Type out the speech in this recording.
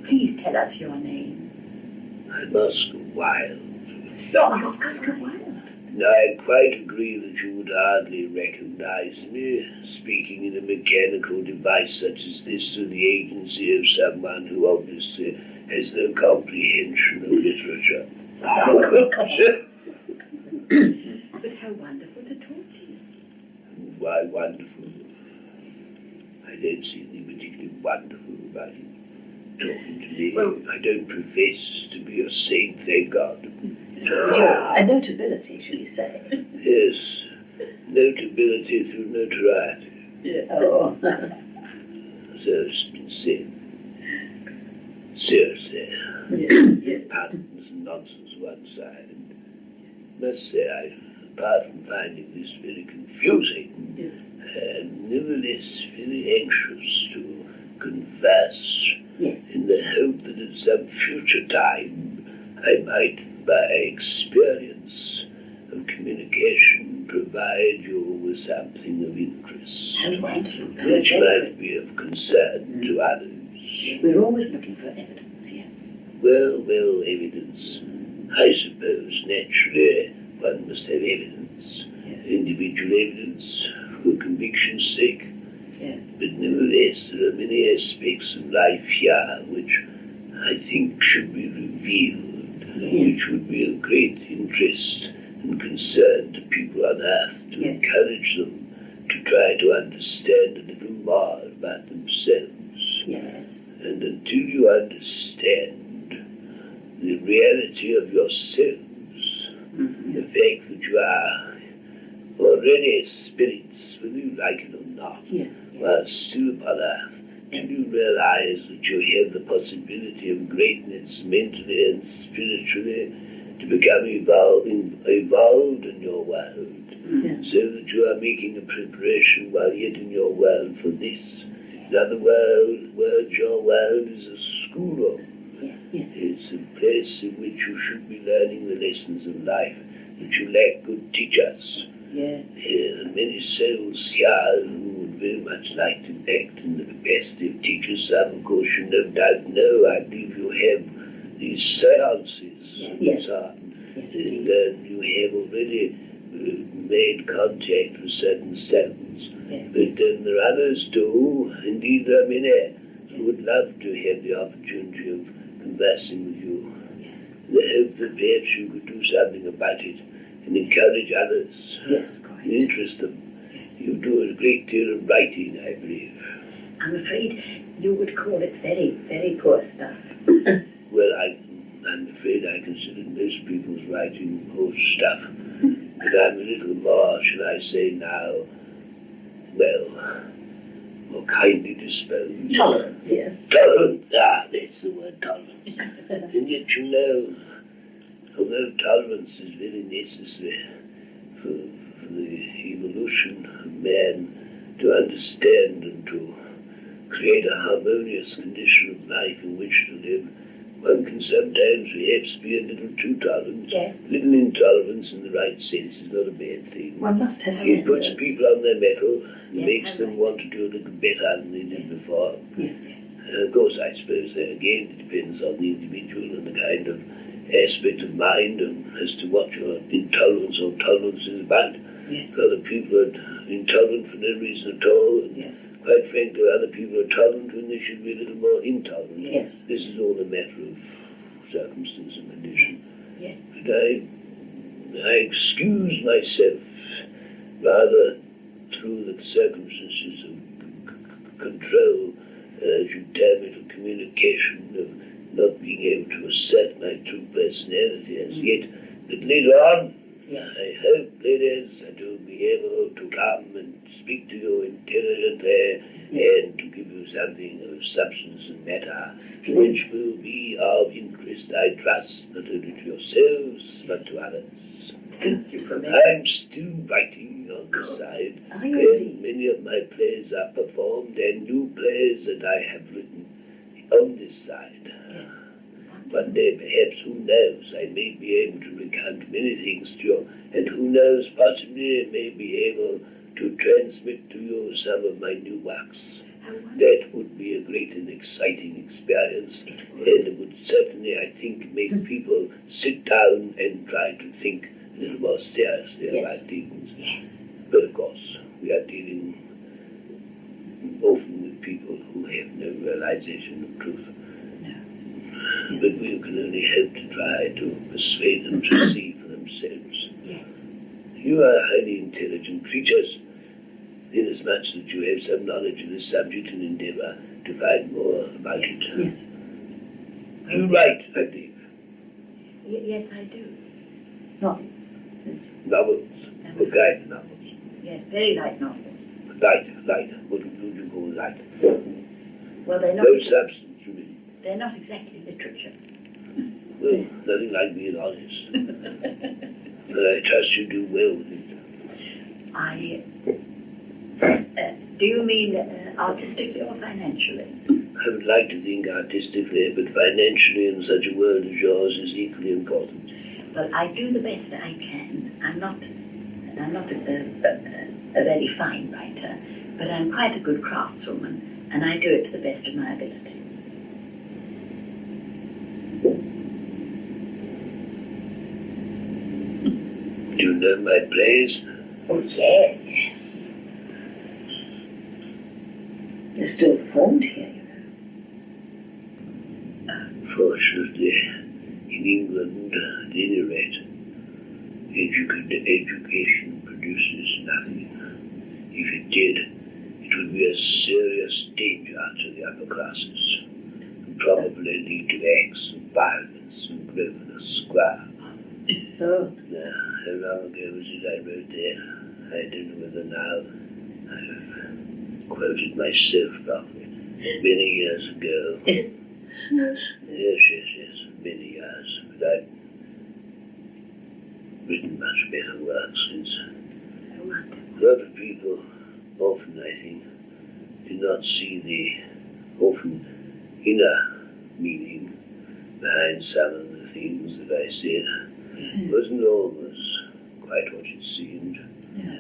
Please tell us your name. I'm Oscar Wilde. Oscar Wilde. I quite agree that you would hardly recognize me, speaking in a mechanical device such as this through the agency of someone who obviously has no comprehension of literature. But how wonderful to talk to you. Why wonderful? I don't see anything particularly wonderful about it. Talking to me. Well, I don't profess to be a saint, thank God. A notability, shall you say? Yes, notability through notoriety. Yeah. Oh. So it's been said. Seriously. Puns and nonsense one side. Must say, apart from finding this very confusing, I'm nevertheless very anxious to converse in the hope that at some future time I might, by experience of communication, provide you with something of interest, which might be of concern to others. We're always looking for evidence, yes. Well, evidence. I suppose, naturally, one must have evidence. Yes. Individual evidence for conviction's sake. Yes. But nevertheless, there are many aspects of life here which I think should be revealed, which would be of great interest and concern to people on earth, to encourage them to try to understand a little more about themselves. Yes. And until you understand the reality of yourselves, the fact that you are already spirits, whether you like it or not, while still upon earth, till you realize that you have the possibility of greatness mentally and spiritually to become evolved in your world, so that you are making a preparation while yet in your world for this. In other words, your world is a schoolroom. It's a place in which you should be learning the lessons of life, that you lack good teachers. Yes. There are many souls here who would very much like to act in the capacity of teachers. Some, of course, you no doubt know. I believe you have these séances and so on. Yes, and you have already made contact with certain souls. But then there are others too, indeed there are many, who would love to have the opportunity of conversing with you. The hope that perhaps you could do something about it and encourage others, and interest them. You do a great deal of writing, I believe. I'm afraid you would call it very, very poor stuff. Well, I'm afraid I consider most people's writing poor stuff. But I'm a little more, shall I say now, more kindly disposed. Tolerant, yes. Tolerant, that's the word, tolerant. And yet, you know, although tolerance is very necessary for the evolution of man to understand and to create a harmonious condition of life in which to live, one can sometimes perhaps be a little too tolerant. Yes. Little intolerance in the right sense is not a bad thing. One must have It puts people on their mettle, makes them right. want to do a little better than they did before. Yes. Of course, I suppose that again it depends on the individual and the kind of aspect of mind and as to what your intolerance or tolerance is about. Yes. Other people are intolerant for no reason at all. And quite frankly, other people are tolerant when they should be a little more intolerant. Yes. This is all a matter of circumstance and condition. Yes. But I excuse myself rather through the circumstances of control, as you term it, of communication, of not being able to assert my true personality as yet. But later on, I hope, ladies, that you'll be able to come and speak to you intelligently and to give you something of substance and matter, which will be of interest, I trust, not only to yourselves, but to others. Thank you for that. I'm still writing on the side, and many of my plays are performed, and new plays that I have written on this side. One day, perhaps, who knows, I may be able to recount many things to you, and who knows, possibly I may be able to transmit to you some of my new works. That would be a great and exciting experience, and it would certainly, I think, make people sit down and try to think a little more seriously about things. Yes. But of course, we are dealing often with people who have no realization of truth. No. But we can only hope to try to persuade them to see for themselves. Yes. You are highly intelligent creatures, inasmuch that you have some knowledge of this subject and endeavor to find more about it. Yes. You write, I believe. Yes, I do. Novels. Novels, or guide novels. Yes, very light novels. Light. What would you call light? Well, they're not. No substance, you mean? They're not exactly literature. Well, nothing like being honest. But I trust you do well with it. Do you mean artistically or financially? I would like to think artistically, but financially in such a world as yours is equally important. Well, I do the best I can. I'm not a very fine writer, but I'm quite a good craftswoman, and I do it to the best of my ability. Do you know my plays? Oh, yes. They're still formed here, you know. Fortunately, in England, at any rate, education produces nothing. If it did, it would be a serious danger to the upper classes, and probably lead to acts of violence and grossness square. Oh. Now, how long ago was it I wrote there? I don't know whether now I've quoted myself properly. Many years ago. Yes, many years. But I've written much better work since. A lot of people often, I think, do not see the often inner meaning behind some of the things that I said. It wasn't always quite what it seemed. No.